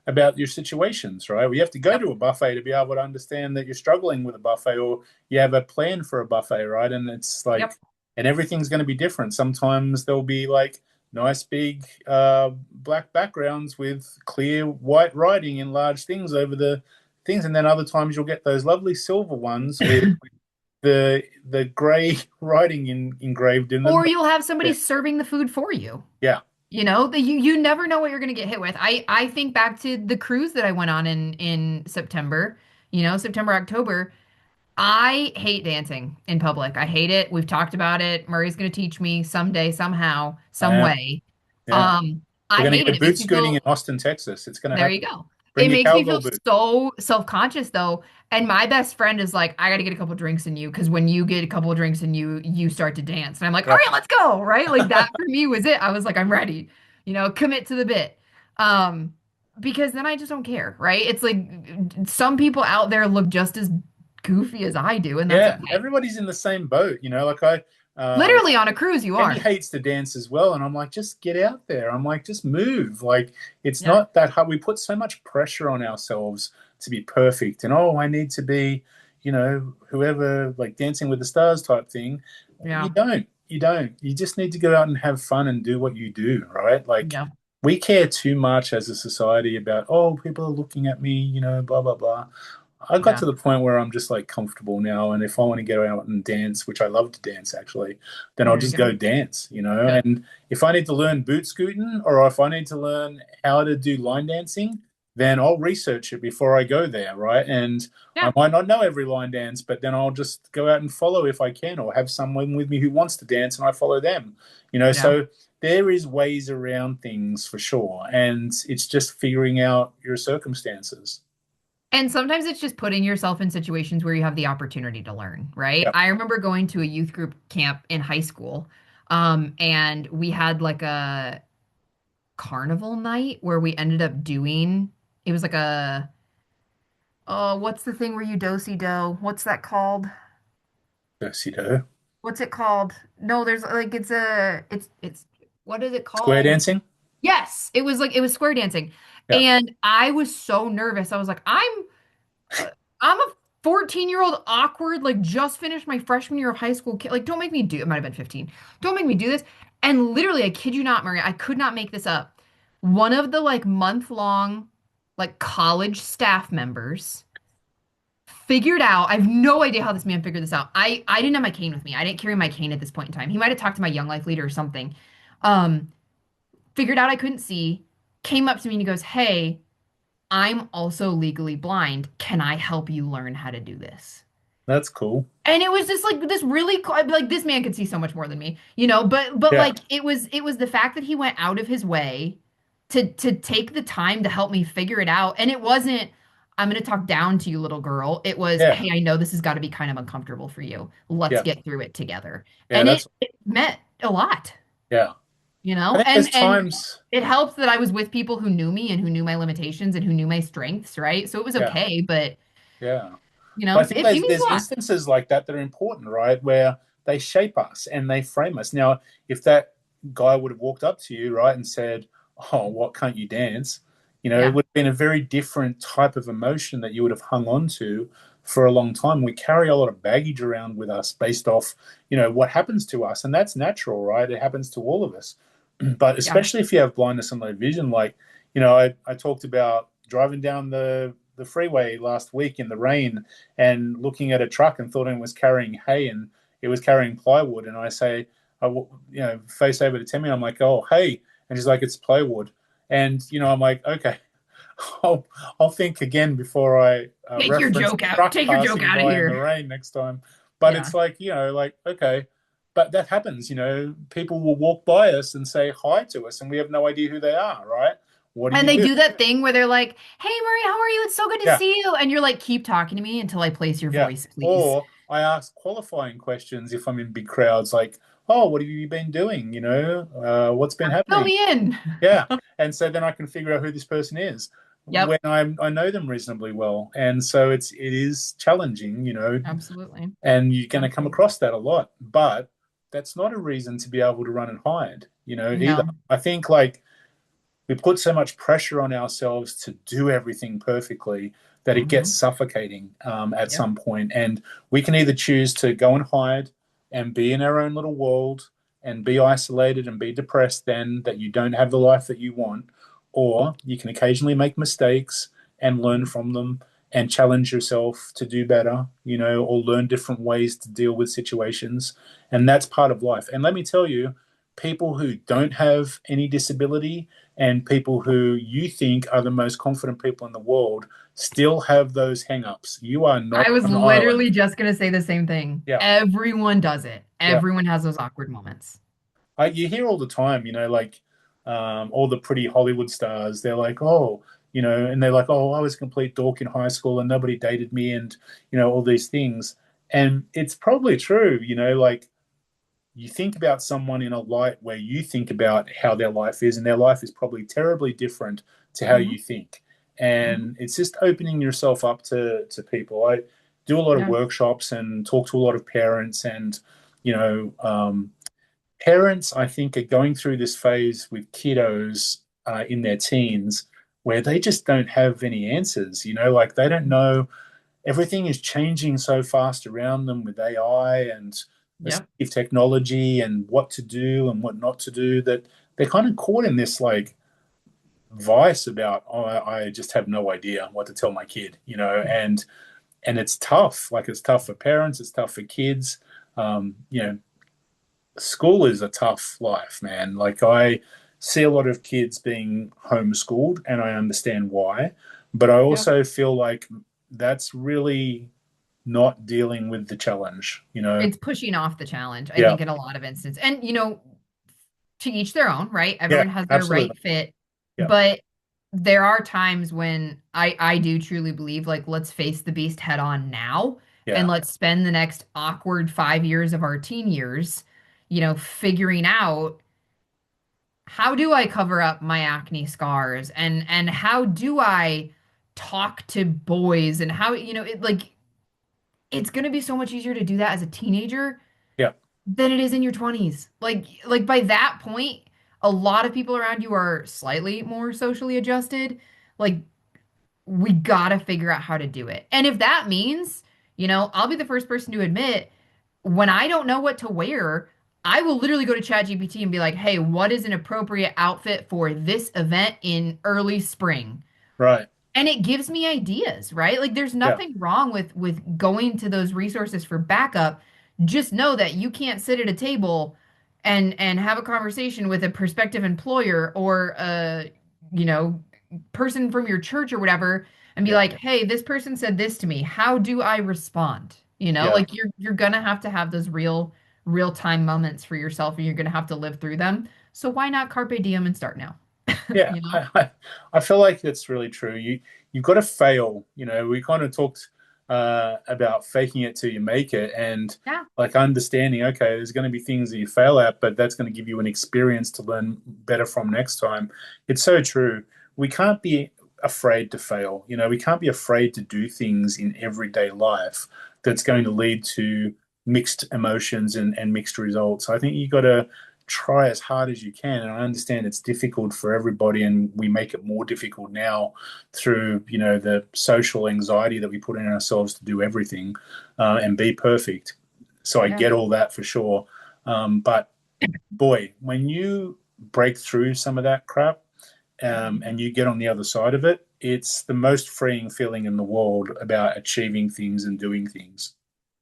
about your situations, right? We have to go yep, to a buffet to be able to understand that you're struggling with a buffet or you have a plan for a buffet, right? And it's like, yep. and everything's going to be different. Sometimes there'll be like nice big black backgrounds with clear white writing in large things over the things, and then other times you'll get those lovely silver ones with the gray writing engraved in them. Or you'll have Yeah, somebody serving the food for you. yeah, You never know what you're going to get hit with. I think back to the cruise that I went on in September, September, October. I hate dancing in public. I hate it. We've talked about it. Murray's going to teach me someday, somehow, I some am. way. Yeah. We're I going to hate it. go It makes boot me scooting in feel, Austin, Texas. It's going to there you happen. go. Bring It your makes me cowgirl feel boots. so self-conscious though. And my best friend is like, I got to get a couple drinks in you because when you get a couple of drinks in you start to dance. And I'm like, all Right. right, let's go. Right? Like that for me was it. I was like, I'm ready. Commit to the bit. Um, because then I just don't care, right? It's like some people out there look just as goofy as I do, and that's Yeah, okay. everybody's in the same boat, like uh Literally on a cruise, you Kenny are. hates to dance as well, and I'm like, just get out there. I'm like, just move. Like, it's Yeah. not that hard. We put so much pressure on ourselves to be perfect, and I need to be, whoever, like Dancing with the Stars type thing. You Yeah. don't. You don't. You just need to go out and have fun and do what you do, right? Like, Yeah. we care too much as a society about, oh, people are looking at me, blah blah blah. I got Yeah. to the point where I'm just like comfortable now, and if I want to go out and dance, which I love to dance actually, then I'll There you just go. go dance. Good. And if I need to learn boot scooting or if I need to learn how to do line dancing, then I'll research it before I go there, right? And I Yeah. might not know every line dance, but then I'll just go out and follow if I can, or have someone with me who wants to dance and I follow them. Yeah. So there is ways around things for sure, and it's just figuring out your circumstances. And sometimes it's just putting yourself in situations where you have the opportunity to learn, right? Yep. I remember going to a youth group camp in high school, and we had like a carnival night where we ended up doing, it was like a, oh, what's the thing where you do-si-do? What's that called? Do. What's it called? No, there's like it's what is it Square called? dancing. Yes, it was like it was square dancing. Yeah. And I was so nervous. I was like, uh, I'm a 14-year-old awkward, like just finished my freshman year of high school kid. Like, don't make me do it might have been 15. Don't make me do this. And literally, I kid you not, Maria, I could not make this up. One of the like month-long like college staff members figured out. I have no idea how this man figured this out. I didn't have my cane with me. I didn't carry my cane at this point in time. He might have talked to my young life leader or something. Um, Figured out I couldn't see, came up to me and he goes, "Hey, I'm also legally blind. Can I help you learn how to do this?" That's cool. And it was just like this really like this man could see so much more than me, you know, but Yeah. like it was the fact that he went out of his way to take the time to help me figure it out. And it wasn't, I'm going to talk down to you, little girl. It was, Yeah. hey, I know this has got to be kind of uncomfortable for you. Let's Yeah. get through it together. Yeah. And That's it meant a lot, yeah. you I know? think there's And times. it helped that I was with people who knew me and who knew my limitations and who knew my strengths, right? So it was Yeah. okay, but Yeah. you But I know, think it there's means there's a lot. instances like that that are important, right? Where they shape us and they frame us. Now, if that guy would have walked up to you, right, and said, "Oh, what can't you dance?" It Yeah. would have been a very different type of emotion that you would have hung on to for a long time. We carry a lot of baggage around with us based off, what happens to us, and that's natural, right? It happens to all of us. But Yeah. especially if you have blindness and low vision, like I talked about driving down the freeway last week in the rain and looking at a truck and thought it was carrying hay and it was carrying plywood. And I say, face over to Timmy, I'm like, oh, hey. And she's like, it's plywood. And, I'm like, okay, I'll, I'll think again before I Take your reference a joke out. truck Take your joke passing out of by in the here. rain next time. But Yeah. it's like, like, okay, but that happens, people will walk by us and say hi to us and we have no idea who they are, right? What do And you they do? do that thing where they're like, "Hey, Marie, how are you? It's so good to Yeah, see you." And you're like, "Keep talking to me until I place your yeah. voice, please." Or I ask qualifying questions if I'm in big crowds, like, oh, what have you been doing? What's been Fill happening? me in. Yeah. And so then I can figure out who this person is Yep, when I know them reasonably well. And so it is challenging, absolutely. and you're going to come Absolutely. across that a lot. But that's not a reason to be able to run and hide, either. No. I think like we put so much pressure on ourselves to do everything perfectly that it gets Hmm. suffocating at Yep. some point. And we can either choose to go and hide and be in our own little world and be isolated and be depressed then that you don't have the life that you want, or you can occasionally make mistakes and learn from them and challenge yourself to do better, or learn different ways to deal with situations. And that's part of life. And let me tell you, people who don't have any disability and people who you think are the most confident people in the world still have those hang-ups. You are I not was an island. literally just gonna say the same thing. Yeah, Everyone does it. yeah. Everyone has those awkward moments. You hear all the time, like all the pretty Hollywood stars, they're like, oh, and they're like, oh, I was a complete dork in high school and nobody dated me and all these things. And it's probably true, like you think about someone in a light where you think about how their life is, and their life is probably terribly different to how Hmm. you think. Hmm. And it's just opening yourself up to people. I do a lot of Yeah. workshops and talk to a lot of parents, and you know, parents, I think, are going through this phase with kiddos in their teens where they just don't have any answers. Like they don't know. Everything is changing so fast around them with AI and Yep. assistive technology and what to do and what not to do, that they're kind of caught in this like vice about, oh, I just have no idea what to tell my kid, and it's tough. Like it's tough for parents, it's tough for kids. Um, you know, School is a tough life, man. Like I see a lot of kids being homeschooled and I understand why, but I Yeah. also feel like that's really not dealing with the challenge. It's pushing off the challenge, I Yeah. think, in a lot of instances. And, to each their own, right? Yeah, Everyone has their right absolutely. fit. Yeah. But there are times when I do truly believe, like, let's face the beast head on now, and Yeah. let's spend the next awkward 5 years of our teen years, figuring out how do I cover up my acne scars, and how do I talk to boys, and how, it's going to be so much easier to do that as a teenager Yeah. than it is in your 20s. Like by that point, a lot of people around you are slightly more socially adjusted. Like we gotta figure out how to do it. And if that means, I'll be the first person to admit when I don't know what to wear, I will literally go to ChatGPT and be like, "Hey, what is an appropriate outfit for this event in early spring?" Right. And it gives me ideas, right? Like there's Yeah. nothing wrong with going to those resources for backup. Just know that you can't sit at a table and have a conversation with a prospective employer or a, you know, person from your church or whatever and be Yeah. like, "Hey, this person said this to me. How do I respond?" Yeah. Like you're gonna have those real time moments for yourself and you're gonna have to live through them. So why not carpe diem and start now? Yeah. You know? I feel like that's really true. You've got to fail. We kind of talked about faking it till you make it, and Yeah. like understanding. Okay, there's going to be things that you fail at, but that's going to give you an experience to learn better from next time. It's so true. We can't be afraid to fail. We can't be afraid to do things in everyday life that's going to lead to mixed emotions and mixed results. I think you got to try as hard as you can. And I understand it's difficult for everybody, and we make it more difficult now through, the social anxiety that we put in ourselves to do everything and be perfect. So I Yeah. get all that for sure. But boy, when you break through some of that crap and you get on the other side of it, it's the most freeing feeling in the world about achieving things and doing things.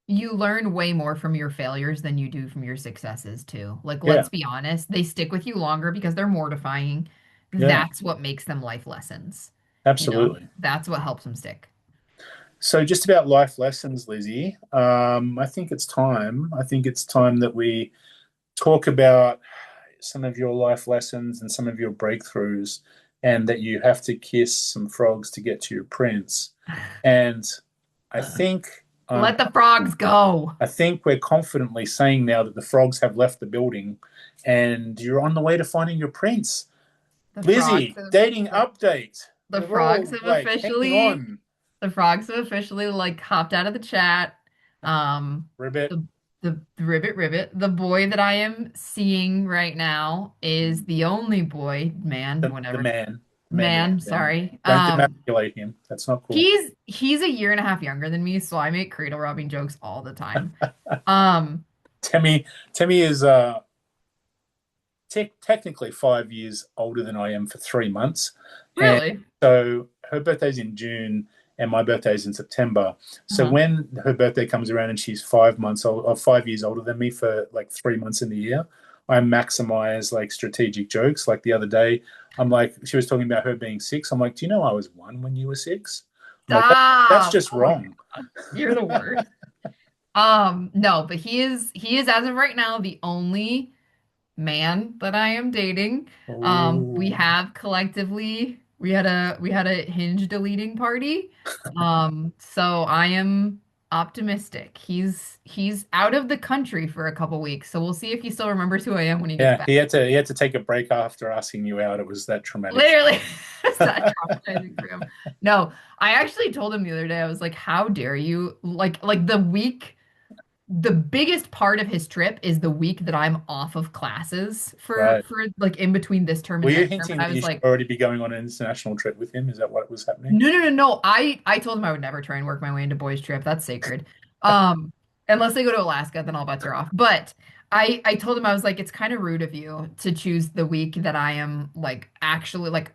You learn way more from your failures than you do from your successes too. Like, let's Yeah, be honest, they stick with you longer because they're mortifying. yeah, That's what makes them life lessons. absolutely. That's what helps them stick. So, just about life lessons, Lizzie. I think it's time. I think it's time that we talk about some of your life lessons and some of your breakthroughs, and that you have to kiss some frogs to get to your prince. And I think, Let the frogs go. I think we're confidently saying now that the frogs have left the building, and you're on the way to finding your prince. The frogs Lizzie, have dating the, update. the We're frogs all have like hanging officially on. the frogs have officially like hopped out of the chat. Um Ribbit, the ribbit. The boy that I am seeing right now is the only boy, man, the whatever. man. Man, Then sorry. don't demasculate him. That's not cool. He's a year and a half younger than me, so I make cradle robbing jokes all the time. Um, Temmie is technically 5 years older than I am for 3 months, and really? so her birthday's in June, and my birthday's in September. So Uh-huh. when her birthday comes around and she's 5 months old or 5 years older than me for like 3 months in the year, I maximize like strategic jokes. Like the other day, I'm like, she was talking about her being six. I'm like, do you know I was one when you were six? I'm like, that's Stop. just Oh my wrong. God. You're the worst. No, but he is as of right now the only man that I am dating. We Oh, have collectively we had a Hinge deleting party. So I am. optimistic. He's out of the country for a couple weeks, so we'll see if he still remembers who I am when he gets Yeah, back. he had to take a break after asking you out. It was that traumatic. Literally, it's that traumatizing for him. No, I actually told him the other day, I was like, how dare you? Like the week, the biggest part of his trip is the week that I'm off of classes Right. for like in between this term Were and you next term. hinting And I that you was should like, already be going on an international trip with him? Is that what was happening? no. I told him I would never try and work my way into boys' trip. That's sacred. Um, unless they go to Alaska, then all bets are off. But I told him I was like, it's kind of rude of you to choose the week that I am like actually like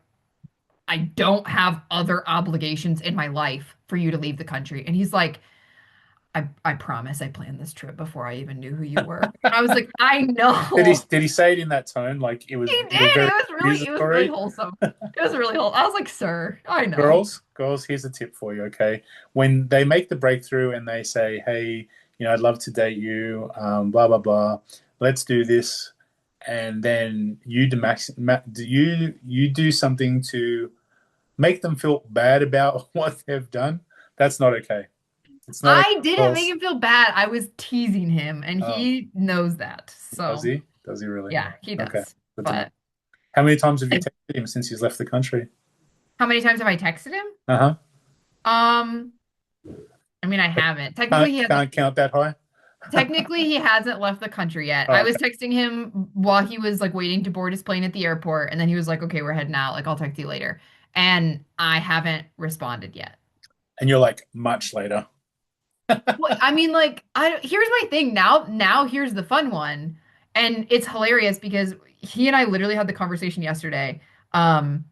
I don't have other obligations in my life for you to leave the country. And he's like, I promise I planned this trip before I even knew who you were. And I was like, I know. Did he say it in that tone? Like He it was did. very It was really accusatory? wholesome. It was really wholesome. I was like, sir, I know. Girls, here's a tip for you, okay? When they make the breakthrough and they say, hey, I'd love to date you, blah, blah, blah, let's do this. And then you do something to make them feel bad about what they've done. That's not okay. It's not okay, I didn't make girls. him feel bad. I was teasing him, and Oh, he knows that. does So, he? Does he really? yeah, he Okay, does. good to know. But How many times have you texted him since he's left the country? how many times have I texted him? Uh-huh. Um, I mean, I haven't. Technically, he hasn't. Can't count that high. Technically, he hasn't left the country yet. Oh, I was okay. texting him while he was like waiting to board his plane at the airport, and then he was like, "Okay, we're heading out. Like, I'll text you later." And I haven't responded yet. And you're like, much later. Well, I mean, like, here's my thing. Now here's the fun one, and it's hilarious because he and I literally had the conversation yesterday. Um,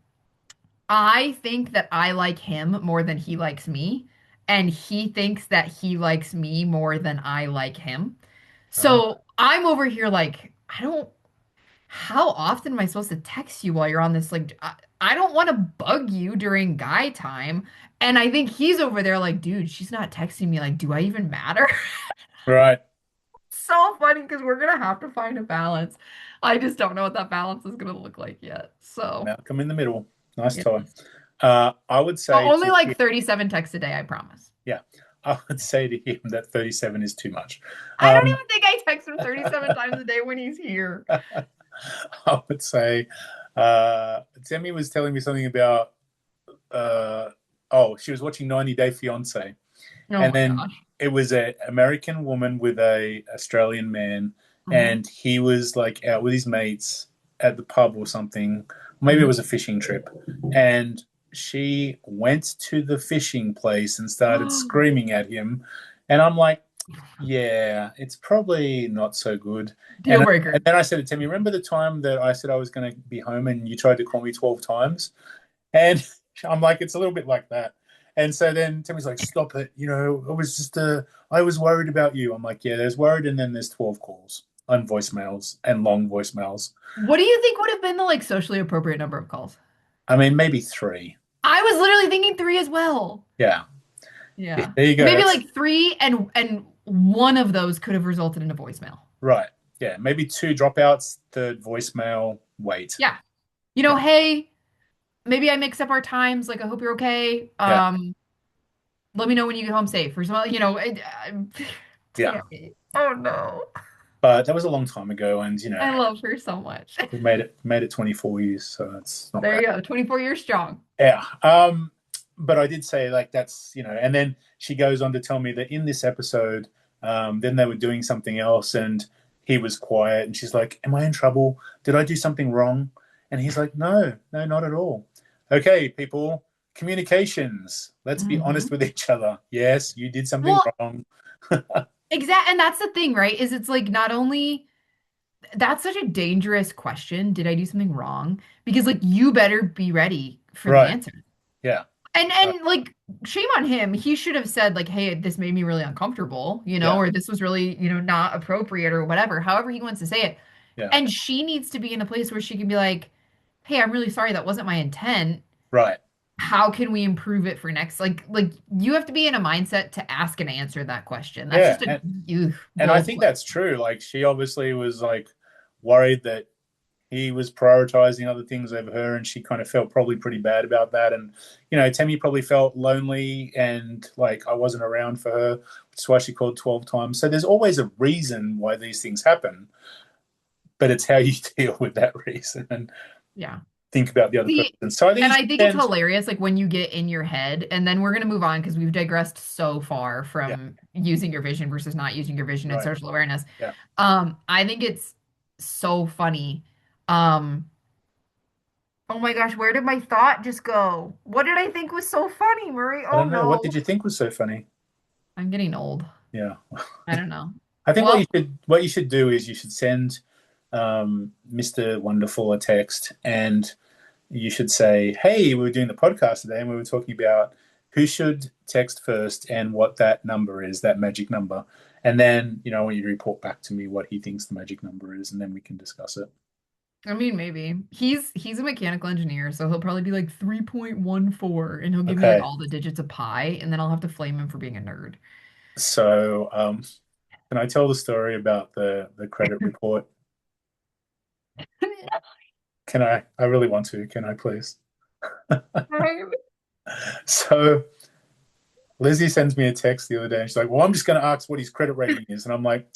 I think that I like him more than he likes me, and he thinks that he likes me more than I like him. Oh, So I'm over here like, I don't, how often am I supposed to text you while you're on this? Like, I don't want to bug you during guy time. And I think he's over there like, dude, she's not texting me. Like, do I even matter? right. So funny because we're gonna have to find a balance. I just don't know what that balance is gonna look like yet. So, Malcolm in the middle. Nice yeah. tie. I would But say only to him, like 37 texts a day, I promise. yeah, I would say to him that 37 is too much. I don't Um, even think I text him 37 times a day when he's here. I would say, Temi was telling me something about, uh, oh, she was watching 90 Day Fiance. Oh And my then gosh. it was an American woman with a Australian man, Hmm. and he was like out with his mates at the pub or something. Maybe it Hmm. was a fishing trip, and she went to the fishing place and started screaming at him, and I'm like, yeah, it's probably not so good. Deal breaker. And then I said to Timmy, remember the time that I said I was going to be home and you tried to call me 12 times? And I'm like, it's a little bit like that. And so then Timmy's like, stop it. I was worried about you. I'm like, yeah, there's worried. And then there's 12 calls and voicemails and long voicemails. What do you think would have been the like socially appropriate number of calls? I mean, maybe three. I was literally thinking three as well. Yeah. Yeah, Yeah. there you go. Maybe That's like three and one of those could have resulted in a voicemail. right. Yeah. Maybe two dropouts, third voicemail, wait. Yeah. Yeah. Hey, maybe I mix up our times. Like, I hope you're okay. Yeah. Let me know when you get home safe or something, Yeah. damn it. Oh no. But that was a long time ago. And, I love her so much. we made it 24 years. So that's not There bad. you go. 24 years strong. Yeah. But I did say like and then she goes on to tell me that in this episode, then they were doing something else and he was quiet and she's like, am I in trouble? Did I do something wrong? And he's like, no, no, not at all. Okay, people, communications. Let's be honest Hmm. with each other. Yes, you did something Well, wrong. exact, and that's the thing, right? Is it's like not only that's such a dangerous question. Did I do something wrong? Because like you better be ready for the Right. answer. Yeah. And like shame on him. He should have said like, "Hey, this made me really uncomfortable," Yeah. or this was really, not appropriate or whatever. However he wants to say it. Yeah. And she needs to be in a place where she can be like, "Hey, I'm really sorry. That wasn't my intent. Right. How can we improve it for next?" Like you have to be in a mindset to ask and answer that question. That's Yeah. just a And I gold think play. that's true. Like she obviously was like worried that he was prioritizing other things over her, and she kind of felt probably pretty bad about that. And Tammy probably felt lonely and like I wasn't around for her. That's why she called 12 times. So there's always a reason why these things happen, but it's how you deal with that reason and Yeah. think about the other See, person. So I think and you I should think it's send. hilarious, like when you get in your head, and then we're gonna move on because we've digressed so far Yeah, from using your vision versus not using your vision and right. social awareness. Yeah. I think it's so funny. Um, oh my gosh, where did my thought just go? What did I think was so funny, Murray? I Oh don't know. What no. did you think was so funny? I'm getting old. Yeah. I don't know. I think Well, what you should do is you should send Mr. Wonderful a text, and you should say, "Hey, we were doing the podcast today, and we were talking about who should text first and what that number is, that magic number." And then I want you to report back to me what he thinks the magic number is, and then we can discuss it. I mean, maybe. He's a mechanical engineer, so he'll probably be like 3.14 and he'll give me like Okay. all the digits of pi, and then I'll have to flame him for being a nerd. So, can I tell the story about the credit report? Can I? I really want to. Can I please? So Lizzie sends me a text the other day, and she's like, "Well, I'm just going to ask what his credit rating is," and I'm like,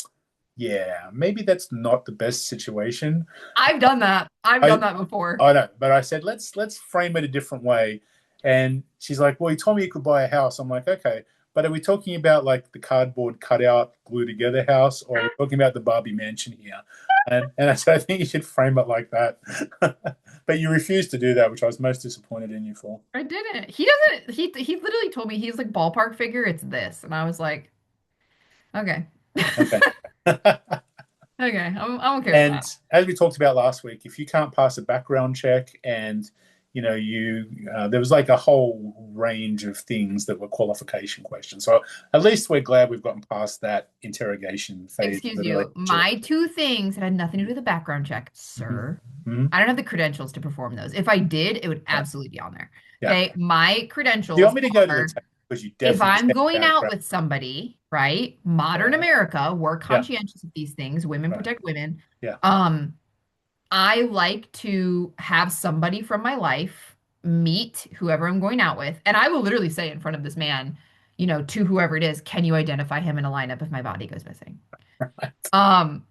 "Yeah, maybe that's not the best situation." I've done that. I've done I that before. I know, but I said let's frame it a different way, and she's like, "Well, he told me you could buy a house." I'm like, "Okay." But are we talking about like the cardboard cutout, glue together house, or are we talking about the Barbie mansion here? And I said, I think you should frame it like that. But you refused to do that, which I was most disappointed in you for. I didn't. He doesn't. He literally told me he's like ballpark figure. It's this, and I was like, okay, Okay. okay, I'm okay with And that. as we talked about last week, if you can't pass a background check and you there was like a whole range of things that were qualification questions. So at least we're glad we've gotten past that interrogation phase of Excuse the you. relationship. My two things that had nothing to do with a background check, Mhm. sir. Mhm. I don't have the credentials to perform those. If I did, it would Yeah. absolutely be on there. Yeah. Okay, my Do you credentials want me to go to the are table? Because you if definitely I'm stand going out a out crowd. with somebody, right? Modern Yeah. America, we're Yeah. conscientious of these things. Women Right. protect women. Yeah. Um, I like to have somebody from my life meet whoever I'm going out with, and I will literally say in front of this man, to whoever it is, can you identify him in a lineup if my body goes missing?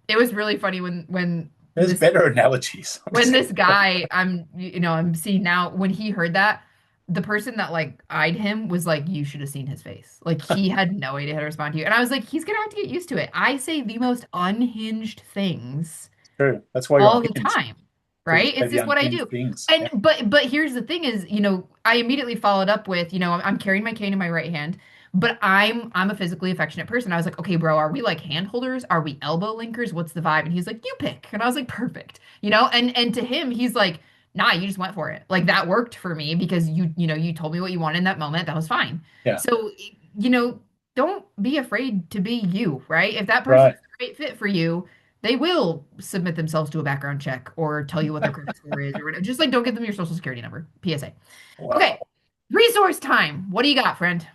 It was really funny when There's better analogies. I'm when just this guy I'm seeing now when he heard that the person that like eyed him was like you should have seen his face like he had no idea how to respond to you and I was like he's gonna have to get used to it. I say the most unhinged things true. That's why you're all the unhinged. time, Because you right? say It's the just what I unhinged do. things. And Yeah. but here's the thing is, I immediately followed up with, I'm carrying my cane in my right hand, but I'm a physically affectionate person. I was like, okay, bro, are we like hand holders? Are we elbow linkers? What's the vibe? And he's like, you pick. And I was like, perfect. And to him, he's like, nah, you just went for it. Like that worked for me because you told me what you wanted in that moment. That was fine. Yeah. So, you know, don't be afraid to be you, right? If that person's Right. the right fit for you, they will submit themselves to a background check or tell you what their credit score is or whatever. Just like don't give them your social security number. PSA. Okay. Wow. Resource time. What do you got, friend?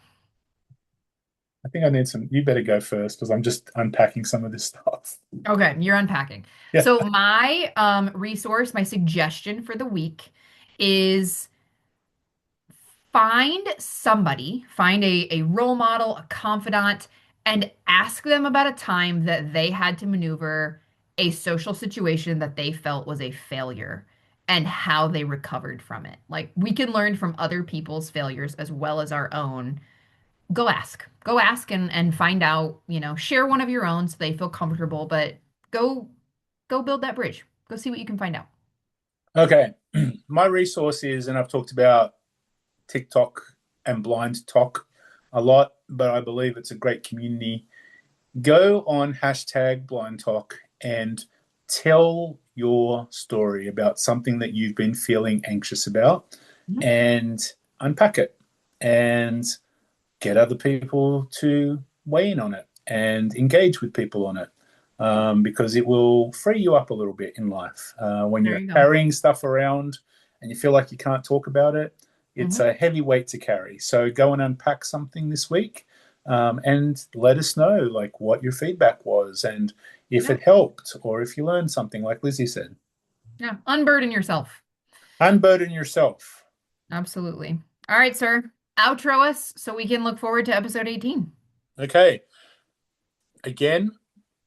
I think I need some. You better go first because I'm just unpacking some of this stuff. Okay, you're unpacking. Yeah. So my resource, my suggestion for the week is find a role model, a confidant, and ask them about a time that they had to maneuver a social situation that they felt was a failure and how they recovered from it. Like we can learn from other people's failures as well as our own. Go ask. Go ask and find out, share one of your own so they feel comfortable, but go go build that bridge. Go see what you can find out. Okay. My resource is, and I've talked about TikTok and Blind Talk a lot, but I believe it's a great community. Go on hashtag Blind Talk and tell your story about something that you've been feeling anxious about Mhm. and unpack it and get other people to weigh in on it and engage with people on it, because it will free you up a little bit in life. When There you're you go. carrying stuff around and you feel like you can't talk about it, it's Hmm. a heavy weight to carry. So go and unpack something this week, and let us know like what your feedback was and if Yeah. it helped or if you learned something, like Lizzie said. Yeah. Unburden yourself. Unburden yourself. Absolutely. All right, sir. Outro us so we can look forward to episode 18. Okay. Again,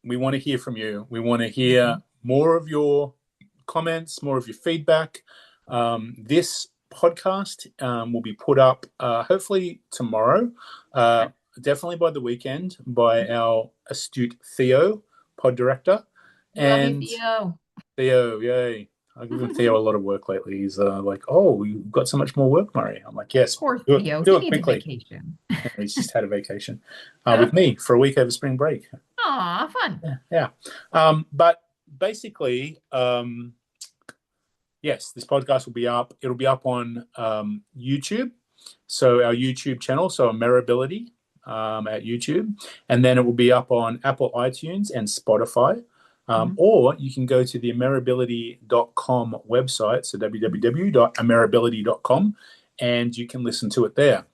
we want to hear from you. We want to hear Mhm. more of your comments, more of your feedback. This podcast will be put up hopefully tomorrow, uh, Okay. definitely by the weekend, by our astute Theo, pod director. Love you, And Theo. Theo, yay. I've given Theo a lot of work lately. He's like, "Oh, you've got so much more work, Murray." I'm like, "Yes, Poor do it, Theo. do He it needs a quickly." vacation. Yeah, he's just had a vacation with me for a week over spring break. Aw, fun. Yeah, yeah. But basically, yes, this podcast will be up. It'll be up on YouTube, so our YouTube channel, so Ameribility at YouTube, and then it will be up on Apple iTunes and Spotify. Mhm. Or you can go to the ameribility.com website, so www.ameribility.com, and you can listen to it there.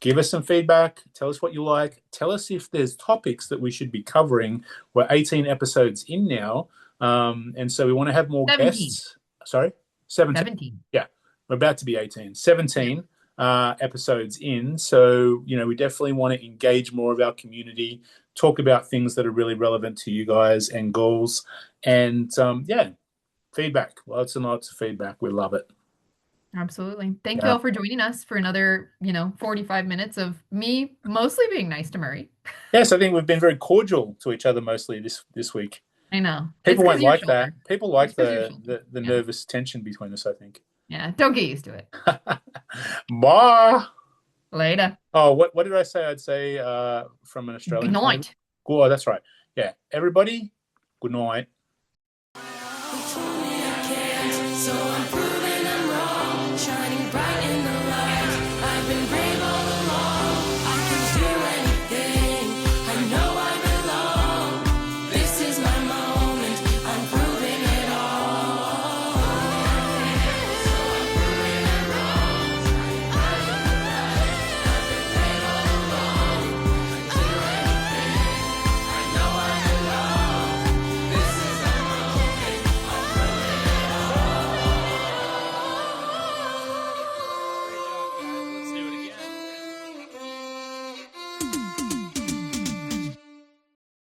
Give us some feedback. Tell us what you like. Tell us if there's topics that we should be covering. We're 18 episodes in now, and so we want to have more 17. guests. Sorry, 17. 17. Yeah, we're about to be 18. Yeah, 17 episodes in. So, we definitely want to engage more of our community, talk about things that are really relevant to you guys and goals. And yeah, feedback. Lots and lots of feedback. We love it. absolutely. Thank you Yeah. all for joining us for another, 45 minutes of me mostly being nice to Murray. Yes, I think we've been very cordial to each other mostly this week. I know. It's People because won't you're like that. shoulder. People It's like because you're the shoulder. the, the Yeah. nervous tension between us, I think. Yeah. Don't get used to it. Bye. Later. Oh, what did I say? I'd say from an Good Australian point of view. night. Oh, that's right. Yeah. Everybody, good night.